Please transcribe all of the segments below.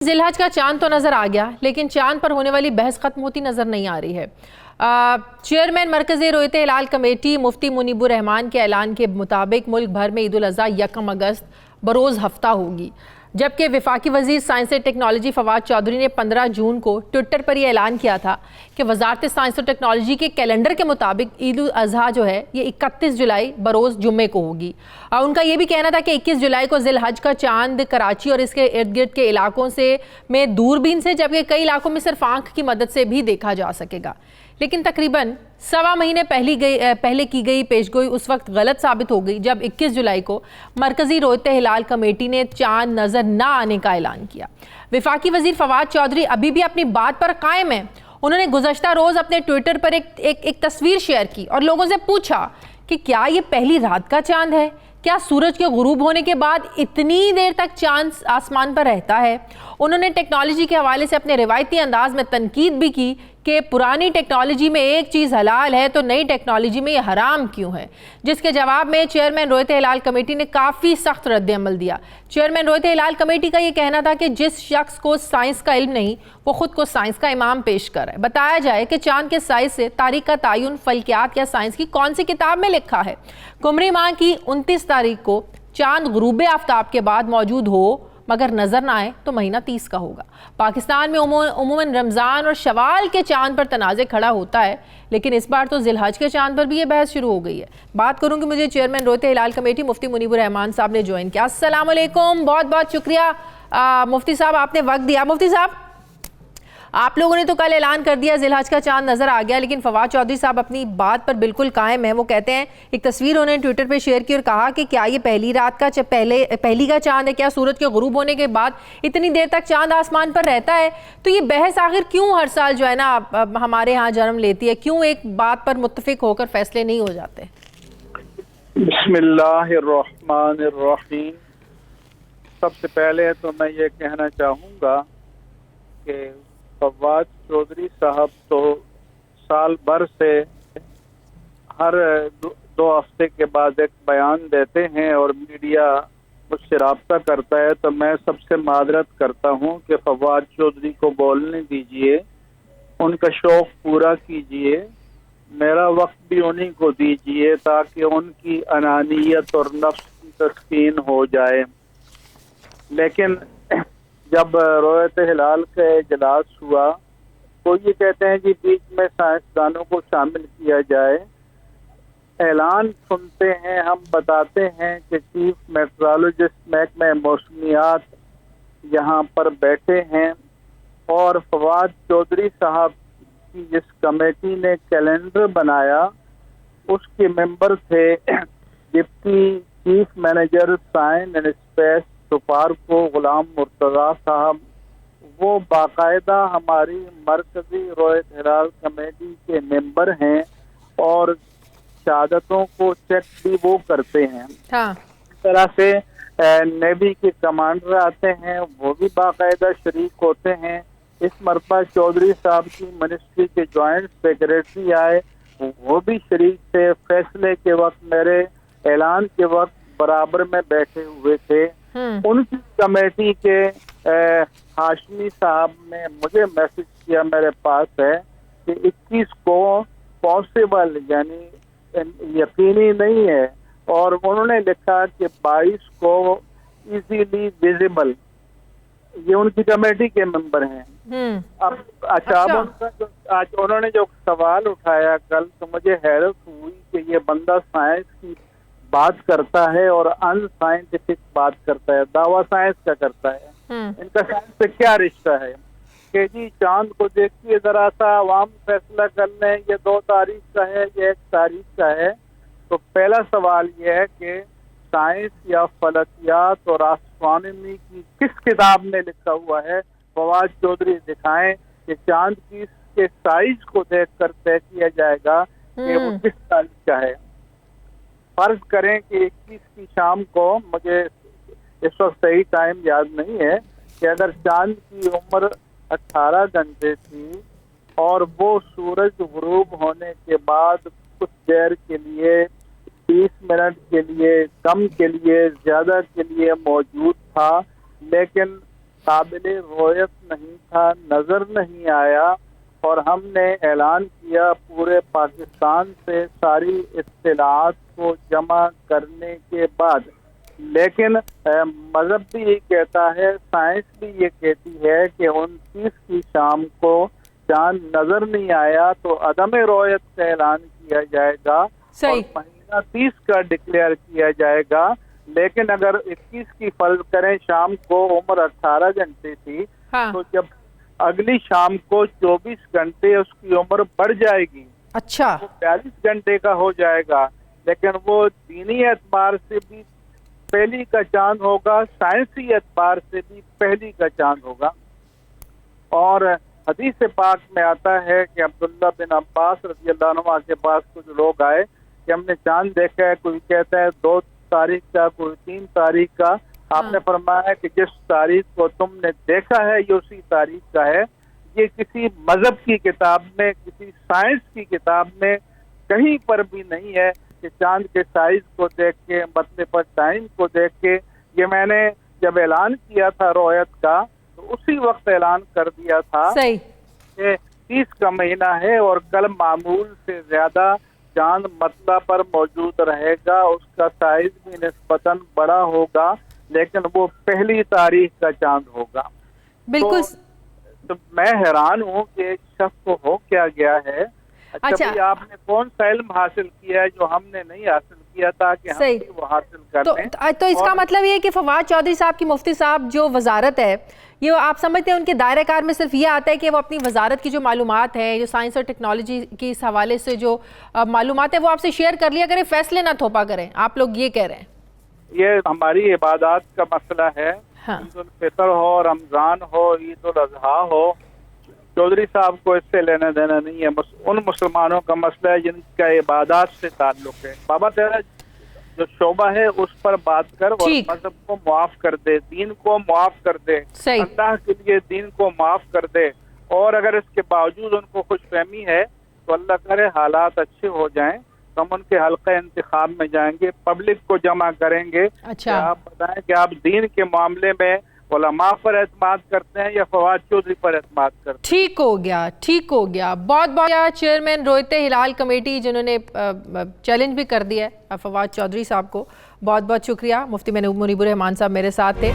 ذی‌الحج کا چاند تو نظر آ گیا، لیکن چاند پر ہونے والی بحث ختم ہوتی نظر نہیں آ رہی ہے۔ چیئرمین مرکزی رؤیت ہلال کمیٹی مفتی منیب الرحمان کے اعلان کے مطابق ملک بھر میں عید الاضحیٰ 1 اگست بروز ہفتہ ہوگی، جبکہ وفاقی وزیر سائنس اور ٹیکنالوجی فواد چودھری نے 15 جون کو ٹویٹر پر یہ اعلان کیا تھا کہ وزارت سائنس اور ٹیکنالوجی کے کیلنڈر کے مطابق عید الاضحیٰ جو ہے یہ 31 جولائی بروز جمعے کو ہوگی۔ ان کا یہ بھی کہنا تھا کہ 21 جولائی کو ذی الحج کا چاند کراچی اور اس کے ارد گرد کے علاقوں میں دوربین سے، جبکہ کئی علاقوں میں صرف آنکھ کی مدد سے بھی دیکھا جا سکے گا، لیکن تقریباً سوا مہینے پہلے کی گئی پیشگوئی اس وقت غلط ثابت ہو گئی جب 21 جولائی کو مرکزی رؤیت ہلال کمیٹی نے چاند نظر نہ آنے کا اعلان کیا۔ وفاقی وزیر فواد چودھری ابھی بھی اپنی بات پر قائم ہیں۔ انہوں نے گزشتہ روز اپنے ٹویٹر پر ایک تصویر شیئر کی اور لوگوں سے پوچھا کہ کیا یہ پہلی رات کا چاند ہے؟ کیا سورج کے غروب ہونے کے بعد اتنی دیر تک چاند آسمان پر رہتا ہے؟ انہوں نے ٹیکنالوجی کے حوالے سے اپنے روایتی انداز میں تنقید بھی کی کہ پرانی ٹیکنالوجی میں ایک چیز حلال ہے تو نئی ٹیکنالوجی میں یہ حرام کیوں ہے، جس کے جواب میں چیئرمین رؤیت ہلال کمیٹی نے کافی سخت رد عمل دیا۔ چیئرمین رؤیت ہلال کمیٹی کا یہ کہنا تھا کہ جس شخص کو سائنس کا علم نہیں وہ خود کو سائنس کا امام پیش کر رہا ہے۔ بتایا جائے کہ چاند کے سائز سے تاریخ کا تعین فلکیات یا سائنس کی کون سی کتاب میں لکھا ہے؟ قمری ماہ کی 29 تاریخ کو چاند غروب آفتاب کے بعد موجود ہو مگر نظر نہ آئے تو مہینہ 30 کا ہوگا۔ پاکستان میں عموماً رمضان اور شوال کے چاند پر تنازع کھڑا ہوتا ہے، لیکن اس بار تو ذی الحج کے چاند پر بھی یہ بحث شروع ہو گئی ہے۔ بات کروں کہ مجھے چیئرمین رؤیت ہلال کمیٹی مفتی منیب الرحمان صاحب نے جوائن کیا۔ السلام علیکم، بہت بہت شکریہ مفتی صاحب، آپ نے وقت دیا۔ مفتی صاحب، آپ لوگوں نے تو کل اعلان کر دیا ذی الحج کا چاند نظر آ گیا، لیکن فواد چودھری صاحب اپنی بات پر بالکل قائم ہیں۔ وہ کہتے ہیں، ایک تصویر انہوں نے ٹویٹر پہ شیئر کی اور کہا کہ کیا یہ پہلی رات کا پہلی کا چاند ہے؟ کیا سورج کے غروب ہونے کے بعد اتنی دیر تک چاند آسمان پر رہتا ہے؟ تو یہ بحث آخر کیوں ہر سال جو ہے نا ہمارے ہاں جنم لیتی ہے؟ کیوں ایک بات پر متفق ہو کر فیصلے نہیں ہو جاتے؟ بسم اللہ الرحمن الرحیم۔ سب سے پہلے تو میں یہ کہنا چاہوں گا کہ فواد چودھری صاحب تو سال بھر سے ہر 2 ہفتے کے بعد ایک بیان دیتے ہیں اور میڈیا مجھ سے رابطہ کرتا ہے، تو میں سب سے معذرت کرتا ہوں کہ فواد چودھری کو بولنے دیجئے، ان کا شوق پورا کیجئے، میرا وقت بھی انہیں کو دیجئے تاکہ ان کی انانیت اور نفس کی تسکین ہو جائے۔ لیکن جب رؤیت ہلال کا اجلاس ہوا تو یہ کہتے ہیں کہ بیچ میں سائنسدانوں کو شامل کیا جائے۔ اعلان سنتے ہیں، ہم بتاتے ہیں کہ چیف میٹرولوجسٹ محکمہ موسمیات یہاں پر بیٹھے ہیں، اور فواد چودھری صاحب کی جس کمیٹی نے کیلنڈر بنایا اس کے ممبر تھے deputy chief manager science and space SUPARCO Ghulam Murtaza صاحب۔ وہ باقاعدہ ہماری مرکزی رؤیت ہلال کمیٹی کے ممبر ہیں اور شہادتوں کو چیک بھی وہ کرتے ہیں۔ اس طرح سے نیوی کے کمانڈر آتے ہیں، وہ بھی باقاعدہ شریک ہوتے ہیں۔ اس مرتبہ چودھری صاحب کی منسٹری کے جوائنٹ سیکریٹری آئے، وہ بھی شریک تھے۔ فیصلے کے وقت، میرے اعلان کے وقت برابر میں بیٹھے ہوئے تھے۔ ان کی کمیٹی کے ہاشمی صاحب نے مجھے میسج کیا، میرے پاس ہے، کہ 21 کو پاسبل یعنی یقینی نہیں ہے، اور انہوں نے لکھا کہ 22 کو ایزیلی ویزیبل۔ یہ ان کی کمیٹی کے ممبر ہیں۔ اب اچھا، آج انہوں نے جو سوال اٹھایا کل، تو مجھے حیرت ہوئی کہ یہ بندہ سائنس کی بات کرتا ہے اور ان سائنٹیفک بات کرتا ہے، دعویٰ سائنس کا کرتا ہے۔ ان کا سائنس سے کیا رشتہ ہے کہ جی چاند کو دیکھیے ذرا سا، عوام فیصلہ کر لیں یہ 2 تاریخ کا ہے، یہ 1 تاریخ کا ہے۔ تو پہلا سوال یہ ہے کہ سائنس یا فلکیات اور آسٹرونومی کی کس کتاب میں لکھا ہوا ہے؟ فواد چودھری دکھائیں کہ چاند کی کے سائز کو دیکھ کر طے کیا جائے گا کہ وہ کس تاریخ کا ہے۔ فرض کریں کہ 21 کی شام کو، مجھے اس وقت صحیح ٹائم یاد نہیں ہے، کہ اگر چاند کی عمر 18 گھنٹے تھی اور وہ سورج غروب ہونے کے بعد کچھ دیر کے لیے، 30 منٹ کے لیے، کم کے لیے، زیادہ کے لیے موجود تھا، لیکن قابل رویت نہیں تھا، نظر نہیں آیا، اور ہم نے اعلان کیا پورے پاکستان سے ساری اطلاعات کو جمع کرنے کے بعد. لیکن مذہب بھی یہ کہتا ہے، سائنس بھی یہ کہتی ہے کہ 29 کی شام کو چاند نظر نہیں آیا تو عدم رویت کا اعلان کیا جائے گا اور مہینہ 30 کا ڈکلیئر کیا جائے گا. لیکن اگر 21 کی فرض کریں شام کو عمر 18 گھنٹے تھی، تو جب اگلی شام کو 24 گھنٹے اس کی عمر بڑھ جائے گی، اچھا، وہ 42 گھنٹے کا ہو جائے گا. لیکن وہ دینی اعتبار سے بھی پہلی کا چاند ہوگا، سائنسی اعتبار سے بھی پہلی کا چاند ہوگا. اور حدیث پاک میں آتا ہے کہ عبداللہ بن عباس رضی اللہ عنہ کے پاس کچھ لوگ آئے کہ ہم نے چاند دیکھا ہے، کوئی کہتا ہے 2 تاریخ کا، کوئی 3 تاریخ کا. آپ نے فرمایا کہ جس تاریخ کو تم نے دیکھا ہے یہ اسی تاریخ کا ہے. یہ کسی مذہب کی کتاب میں، کسی سائنس کی کتاب میں کہیں پر بھی نہیں ہے کہ چاند کے سائز کو دیکھ کے، مطلب پر ٹائم کو دیکھ کے. یہ میں نے جب اعلان کیا تھا رویت کا تو اسی وقت اعلان کر دیا تھا کہ 30 کا مہینہ ہے اور کل معمول سے زیادہ چاند مطلع پر موجود رہے گا. اس کا سائز بھی نسبتاً بڑا ہوگا، لیکن وہ پہلی تاریخ کا چاند ہوگا. بالکل. تو میں حیران ہوں کہ ایک شخص کو ہو کیا گیا ہے. اچھا آپ نے کون سا علم حاصل کیا ہے جو ہم نے نہیں حاصل کیا تھا کہ ہم بھی وہ حاصل کر لیں. تو اس کا مطلب یہ ہے کہ فواد چودھری صاحب کی مفتی صاحب جو وزارت ہے، یہ آپ سمجھتے ہیں ان کے دائرہ کار میں صرف یہ آتا ہے کہ وہ اپنی وزارت کی جو معلومات ہے، جو سائنس اور ٹیکنالوجی کی اس حوالے سے جو معلومات ہے وہ آپ سے شیئر کر لیا کریں، فیصلے نہ تھوپا کریں، آپ لوگ یہ کہہ رہے ہیں؟ یہ ہماری عبادات کا مسئلہ ہے. عید الفطر ہو، رمضان ہو، عید الاضحیٰ ہو، چودھری صاحب کو اس سے لینا دینا نہیں ہے. ان مسلمانوں کا مسئلہ ہے جن کا عبادات سے تعلق ہے. بابا تیرا جو شعبہ ہے اس پر بات کر اور مذہب کو معاف کر دے، دین کو معاف کر دے، اللہ کے لیے دین کو معاف کر دے. اور اگر اس کے باوجود ان کو خوش فہمی ہے تو اللہ کرے حالات اچھے ہو جائیں تو ہم ان کے حلقہ انتخاب میں جائیں گے، پبلک کو جمع کریں گے. آپ بتائیں کہ آپ دین کے معاملے میں علماء پر اعتماد کرتے ہیں یا فواد چودھری پر اعتماد کرتے ہیں؟ ٹھیک ہو گیا، ٹھیک ہو گیا. بہت بہت چیئرمین رویت ہلال کمیٹی جنہوں نے چیلنج بھی کر دیا ہے فواد چودھری صاحب کو، بہت بہت شکریہ. مفتی منیب الرحمان صاحب میرے ساتھ تھے.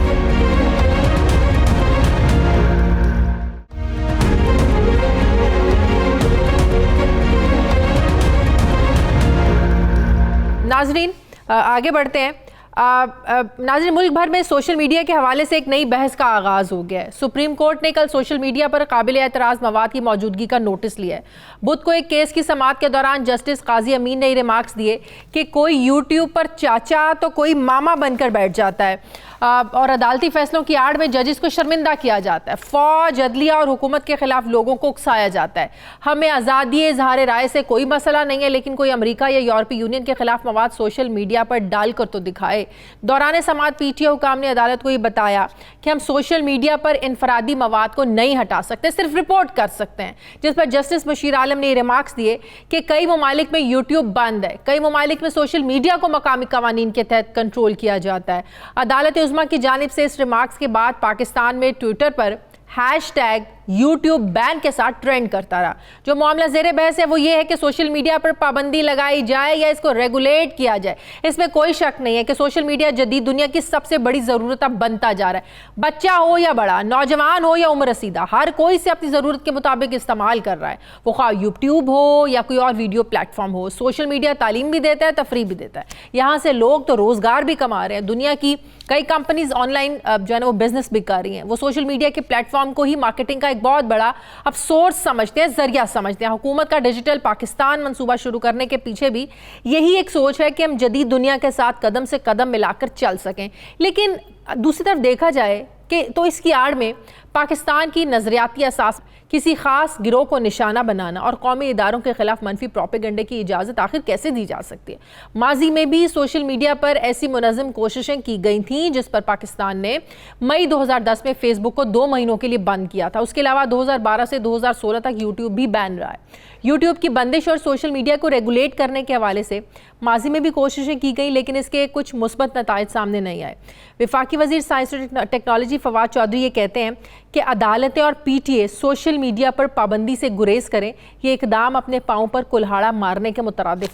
ناظرین آگے بڑھتے ہیں. ناظرین، ملک بھر میں سوشل میڈیا کے حوالے سے ایک نئی بحث کا آغاز ہو گیا ہے. سپریم کورٹ نے کل سوشل میڈیا پر قابل اعتراض مواد کی موجودگی کا نوٹس لیا ہے. بدھ کو ایک کیس کی سماعت کے دوران جسٹس قاضی امین نے ریمارکس دیے کہ کوئی یوٹیوب پر چاچا تو کوئی ماما بن کر بیٹھ جاتا ہے اور عدالتی فیصلوں کی آڑ میں ججز کو شرمندہ کیا جاتا ہے. فوج، عدلیہ اور حکومت کے خلاف لوگوں کو اکسایا جاتا ہے. ہمیں آزادی اظہار رائے سے کوئی مسئلہ نہیں ہے، لیکن کوئی امریکہ یا یورپی یونین کے خلاف مواد سوشل میڈیا پر ڈال کر تو دکھائے. دوران سماعت پی ٹی آئی حکام نے عدالت کو یہ بتایا کہ ہم سوشل میڈیا پر انفرادی مواد کو نہیں ہٹا سکتے، صرف رپورٹ کر سکتے ہیں. جس پر جسٹس بشیر عالم نے ریمارکس دیے کہ کئی ممالک میں یوٹیوب بند ہے، کئی ممالک میں سوشل میڈیا کو مقامی قوانین کے تحت کنٹرول کیا جاتا ہے. عدالت عظمیٰ کی جانب سے اس ریمارکس کے بعد پاکستان میں ٹویٹر پر #، یوٹیوب بین کے ساتھ ٹرینڈ کرتا رہا. جو معاملہ زیر بحث ہے وہ یہ ہے کہ سوشل میڈیا پر پابندی لگائی جائے یا اس کو ریگولیٹ کیا جائے. اس میں کوئی شک نہیں ہے کہ سوشل میڈیا جدید دنیا کی سب سے بڑی ضرورت اب بنتا جا رہا ہے. بچہ ہو یا بڑا، نوجوان ہو یا عمر رسیدہ، ہر کوئی سے اپنی ضرورت کے مطابق استعمال کر رہا ہے. وہ خواہ یوٹیوب ہو یا کوئی اور ویڈیو پلیٹ فارم ہو. سوشل میڈیا تعلیم بھی دیتا ہے، تفریح بھی دیتا ہے. یہاں سے لوگ تو روزگار بھی کما رہے ہیں. دنیا کی کئی کمپنیز آن لائن جو ہے نا وہ بزنس بھی کر رہی ہیں. وہ سوشل میڈیا کے پلیٹ فارم کو ہی مارکیٹنگ کا ایک بہت بڑا اب سورس سمجھتے ہیں، ذریعہ سمجھتے ہیں. حکومت کا ڈیجیٹل پاکستان منصوبہ شروع کرنے کے پیچھے بھی یہی ایک سوچ ہے کہ ہم جدید دنیا کے ساتھ قدم سے قدم ملا کر چل سکیں. لیکن دوسری طرف دیکھا جائے کہ تو اس کی آڑ میں پاکستان کی نظریاتی اساس کسی خاص گروہ کو نشانہ بنانا اور قومی اداروں کے خلاف منفی پروپیگنڈے کی اجازت آخر کیسے دی جا سکتی ہے؟ ماضی میں بھی سوشل میڈیا پر ایسی منظم کوششیں کی گئی تھیں جس پر پاکستان نے مئی 2010 میں فیس بک کو 2 مہینوں کے لیے بند کیا تھا۔ اس کے علاوہ 2012 سے 2016 تک یوٹیوب بھی بین رہا ہے۔ یوٹیوب کی بندش اور سوشل میڈیا کو ریگولیٹ کرنے کے حوالے سے ماضی میں بھی کوششیں کی گئیں، لیکن اس کے کچھ مثبت نتائج سامنے نہیں آئے۔ وفاقی وزیر سائنس اور ٹیکنالوجی فواد چودھری یہ کہتے ہیں کہ عدالتیں اور P T A social media پر پابندی سے گریز کریں۔ یہ اقدام اپنے پاؤں پر کلہاڑا مارنے کے مترادف